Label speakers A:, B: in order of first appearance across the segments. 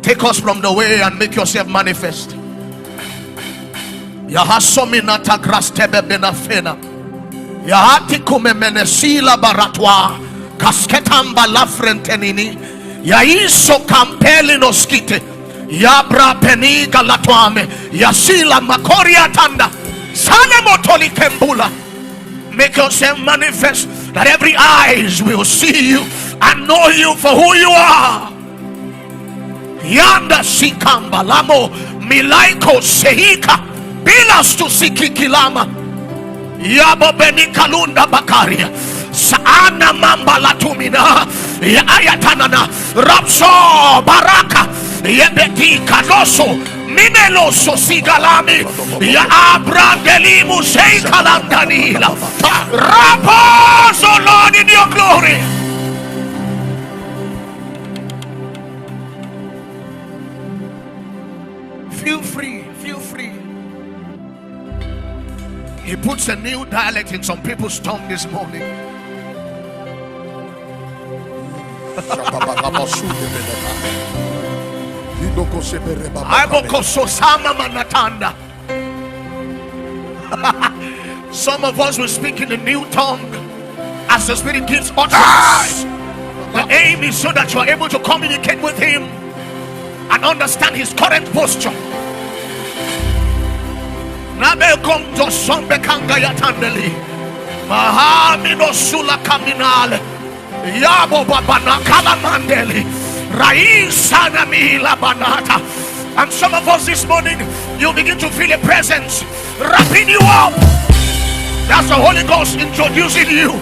A: Take us from the way and make yourself manifest. Yahasominata grastebe benafena. Yahati kumemenesila baratwa. Kasketamba la frentenini. Yaiso kampeli noskite. Yabra peni galatwame. Yasila makoria tanda. Sane motoli kembula. Make yourself manifest, that every eyes will see you and know you for who you are. Yanda sikamba lamo milaiko sehika bilas to siki kilama. Yabo beni kalunda bakaria. Saana mamba latumina. Ya ayatanana. Rapso baraka. Yebeti kanoso. Mineloso sigalami. Ya abrandelimu sei kalandanila. Rapos, oh Lord, in your glory. Feel free, feel free. He puts a new dialect in some people's tongue this morning. Some of us will speak in a new tongue as the Spirit gives utterance. The aim is so that you are able to communicate with Him and understand His current posture. Nabe gomto sombe kanga yatandeli. Mahamino sula kaminale. Yabo babana kalamandeli. Raisa namila banata. And some of us this morning, you begin to feel a presence wrapping you up. That's the Holy Ghost introducing you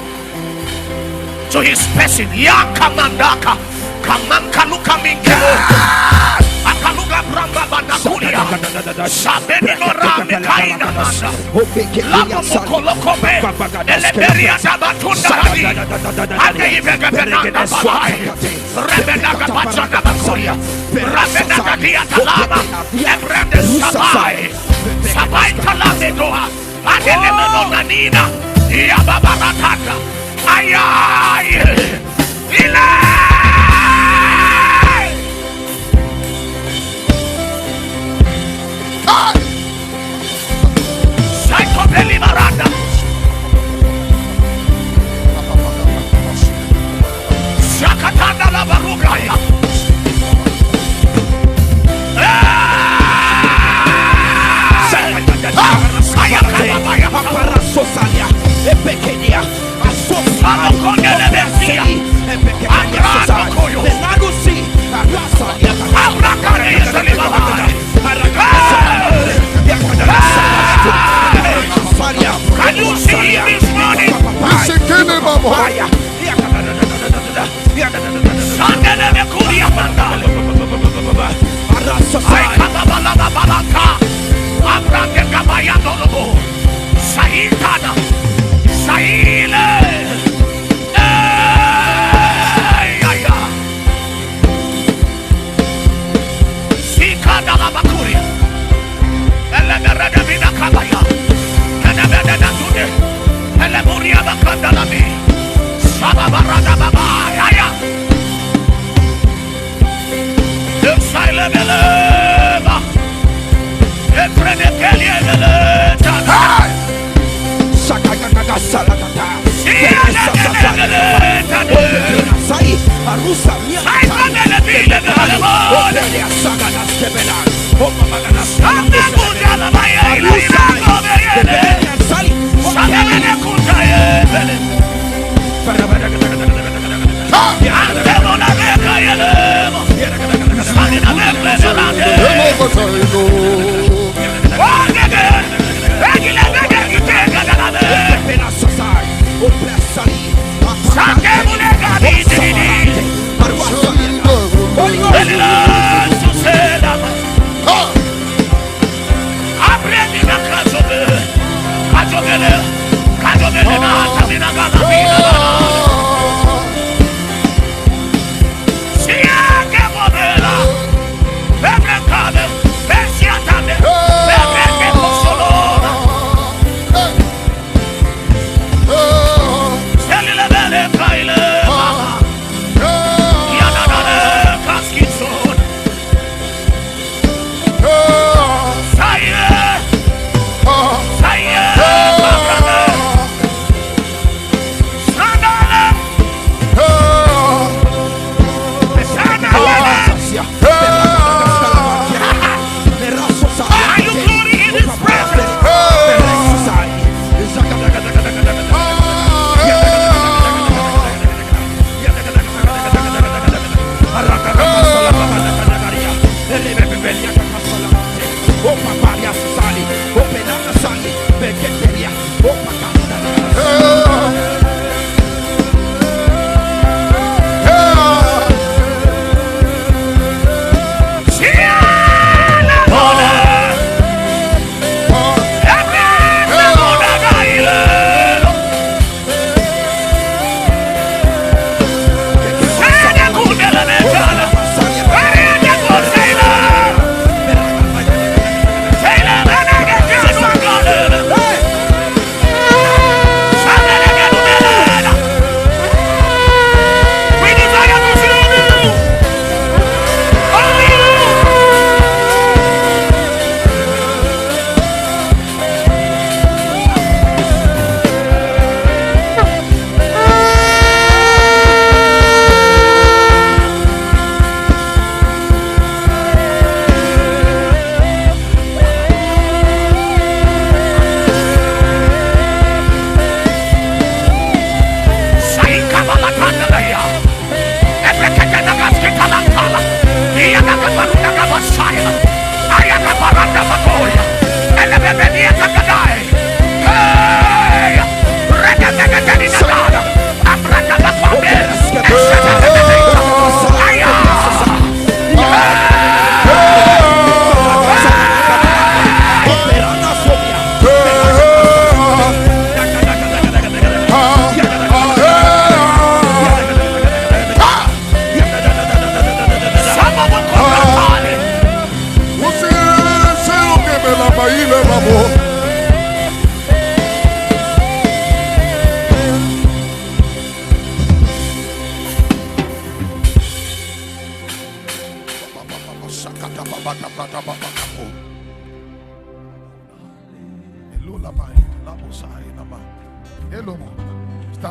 A: to His person. Ya kamandaka. Kamankaluka minkelo. Akaluga bramba banakulia. Sabeni no rame kaina manda. Lama mokolokobe. Eleberia dabatunda hadi. Ade ibega benanda balai. Rebedaga bachana bakulia. Rebedaga diatalama. Ebrande sabai. Sabai talame doha. Adele menonanina. Yababaratanda. Ayay. Ilay. Psychobelly Maranda. Shakatanda la Barugaya. Sosalia, Epekenia, Asofano Condele Bercia, Epekenia, Benagusi, Abracare, can you see this morning? Sandele Becuria Mandale, Saikabala Balaka, Abrande Gabayandolobo. Saitana, Saile, Aya, Sikada la Bakuria, Elemerada Vina Kabaya, Elebeda Tude, Elemuria Bakandalami, Sababarada Baba, Aya, Saile Beleva, Eprenekelia Beleta. Salagata, Sai, Arusa,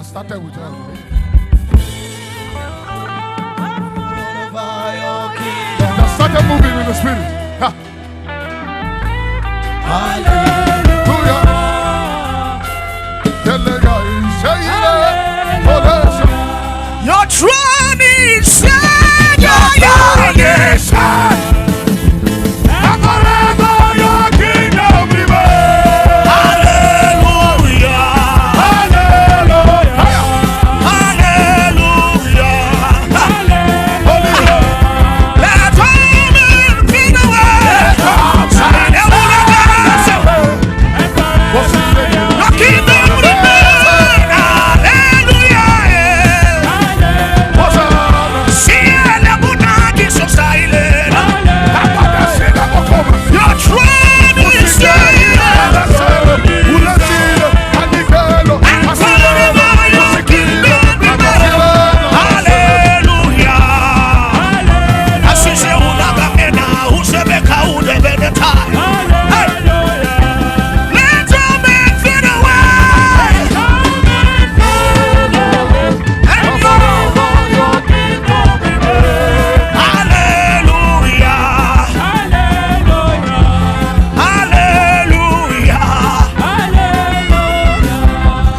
B: Started with her. Just started moving in the spirit. Hallelujah.
A: Your throne is set. Your throne is set. And forever your kingdom remains. Hallelujah. Hallelujah. Hallelujah. Let all men fade away. Your kingdom remains. Hallelujah.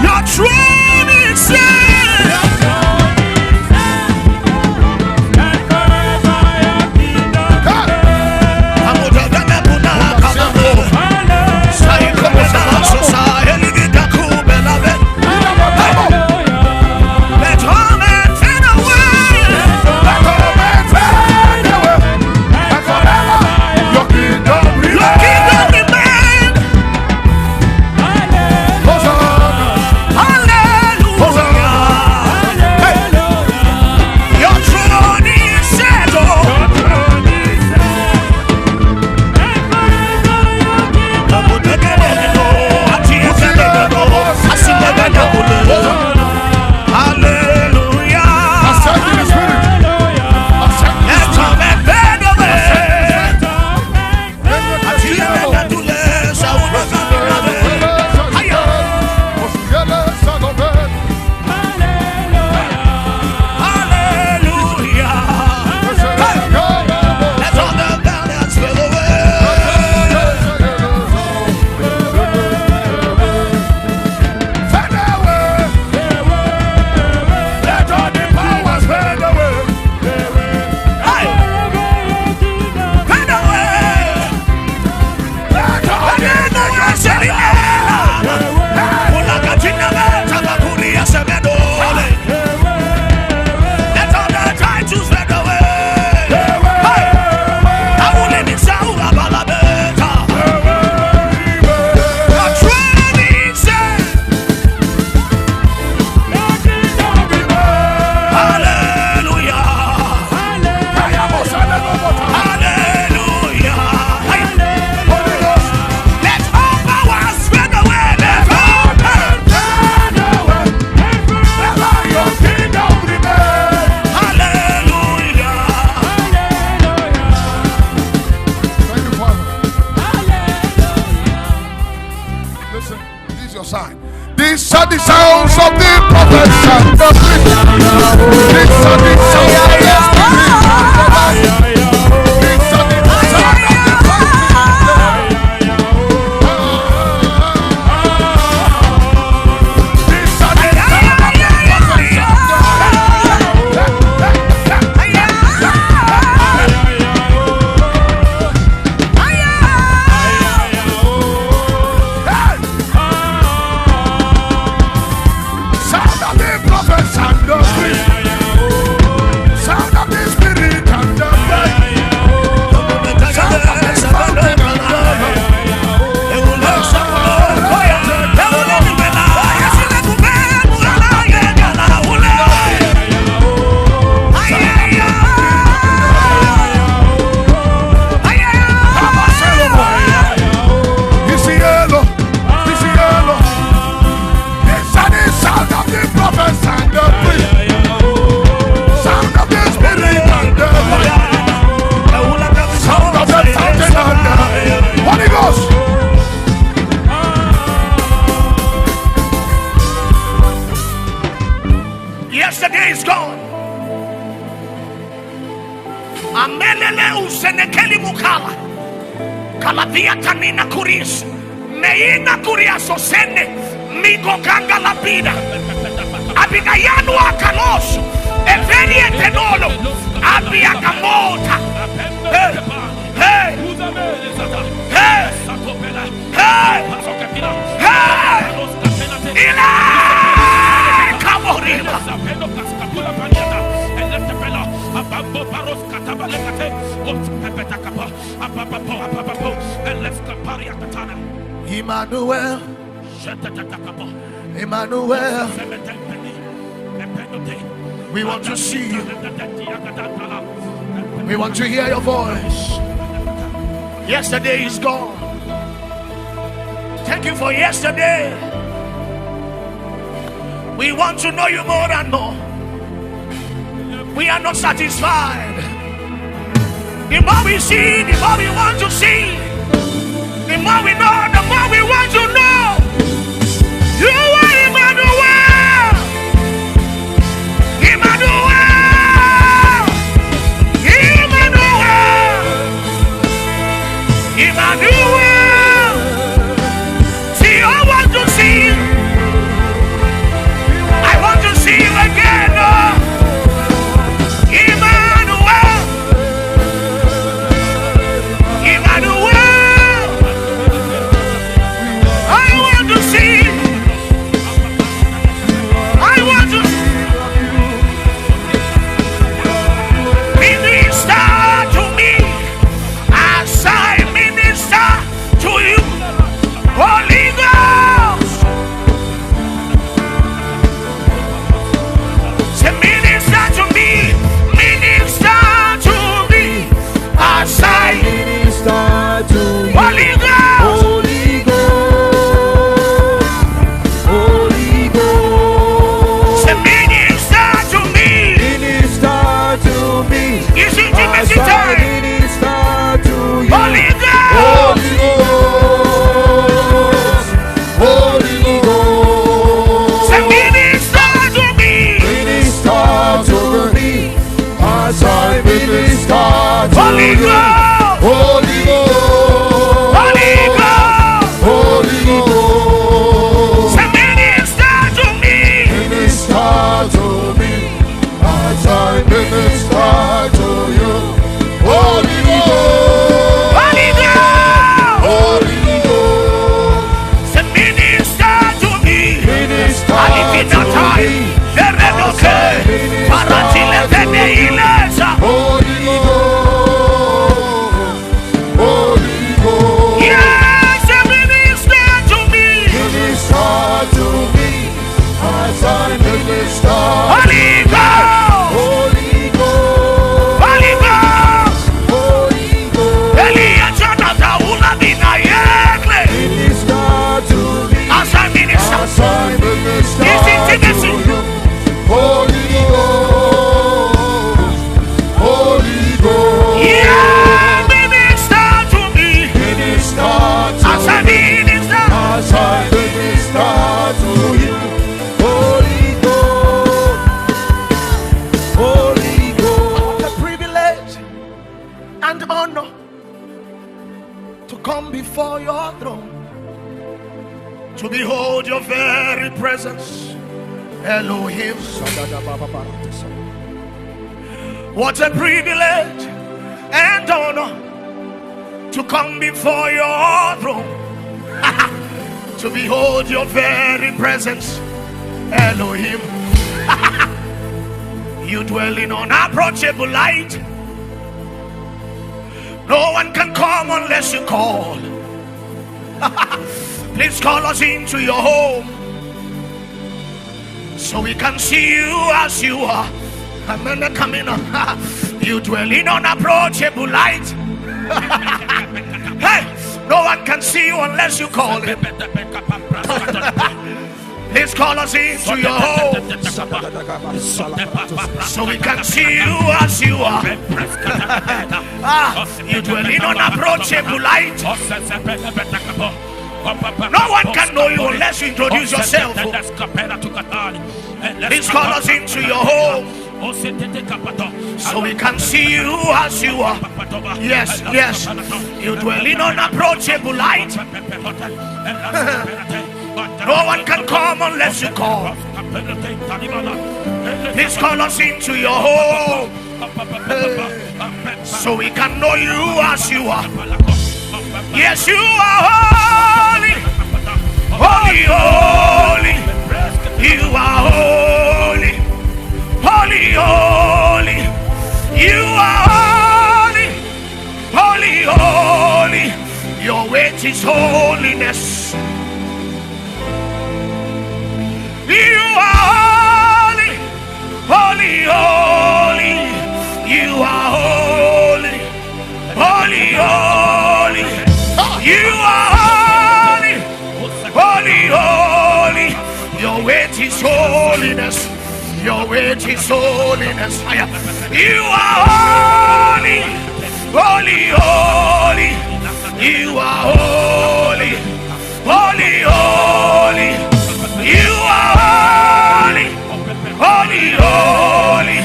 A: Your throne is set.
B: These are the sounds of the prophets and the priests. These are the sounds of the spirits. These are the sounds of the prophets. These are the sounds of the prophets. Sound of the prophets and the priests. Sound of the spirit.
A: senekeli mukala. Kalavia tanina kuris. Meina kuria sosene. Migo ganga lapida. Abigayanu akalos. Everi etenolo. Abiakamota. Hey. Hey. Hey. Hey. Hey. Ila. Kamorima. Emmanuel. Emmanuel. We want to see you. We want to hear your voice. Yesterday is gone. Thank you for yesterday. We want to know you more and more. We are not satisfied. The more we see, the more we want to see. The more we know, the more we want to know. You are Emmanuel. Emmanuel. Emmanuel. Emmanuel. See, I want to see you. I want to see you again. Emmanuel. Emmanuel. I want to see. I want to minister to me as I minister to you. Holy Ghost. Say minister to me. Minister to me as I
B: Minister to you.
A: Holy Ghost.
B: Holy Ghost. Holy Ghost.
A: Say minister to me.
B: Minister to me.
A: Is it the
B: As
A: message
B: I
A: time?
B: minister to you.
A: Holy Ghost.
B: Holy Ghost. Holy Ghost.
A: Say minister to me.
B: Minister to me. As I minister to
A: Holy
B: you.
A: Ghost.
B: Holy Ghost.
A: Holy Ghost.
B: Holy Ghost.
A: Say minister to me.
B: Minister to me as I minister to you. Holy Ghost.
A: Holy Ghost.
B: Holy Ghost.
A: Say minister to me.
B: Minister
A: Alivinatai.
B: to me.
A: Veredoke. Paratile vene ileza.
B: Holy Ghost. Holy Ghost.
A: Yes, say minister to me.
B: Minister to me as I minister.
A: Holy Ghost.
B: Holy Ghost.
A: Holy Ghost.
B: Holy Ghost.
A: Eliachana taula bina yekle.
B: Minister to me
A: As I minister.
B: as I minister
A: Is intimacy.
B: to you. Holy Ghost. Holy Ghost.
A: Yeah, minister to me.
B: Minister
A: As I
B: to me
A: minister.
B: as I minister to you. Holy Ghost. Holy Ghost.
A: The privilege and honor to come before your throne, to behold your very presence, Elohim. What a privilege and honor to come before your throne, to behold your very presence, Elohim. You dwell in unapproachable light. No one can come unless you call. Please call us into your home so we can see you as you are. Amen. Come in. You dwell in unapproachable light. Hey, no one can see you unless you call him. Please call us into your home so we can see you as you are. You dwell in unapproachable light. No one can know you unless you introduce yourself. Please call us into your home so we can see you as you are. Yes, yes. You dwell in unapproachable light. No one can come unless you call. Please call us into your home, so we can know you as you are. Yes, you are holy, holy, holy. You are holy, holy, holy. You are holy, holy, holy. Your weight is holiness. You are holy, holy, holy. You are holy, holy, holy. You are holy, holy, holy. Your weight is holiness. Your weight is holiness. You are holy, holy, holy. You are holy, holy, holy. You are holy, holy, holy.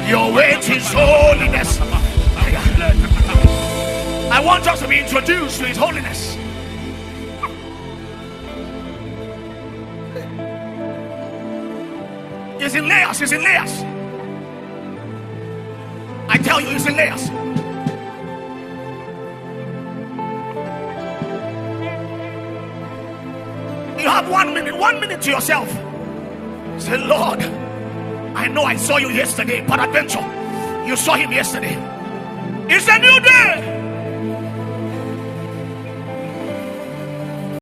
A: Your weight is holiness. I want us to be introduced to his holiness. It's in layers, it's in layers. I tell you, it's in layers. You have 1 minute to yourself. Say, Lord, I know I saw you yesterday, peradventure you saw him yesterday. It's a new day.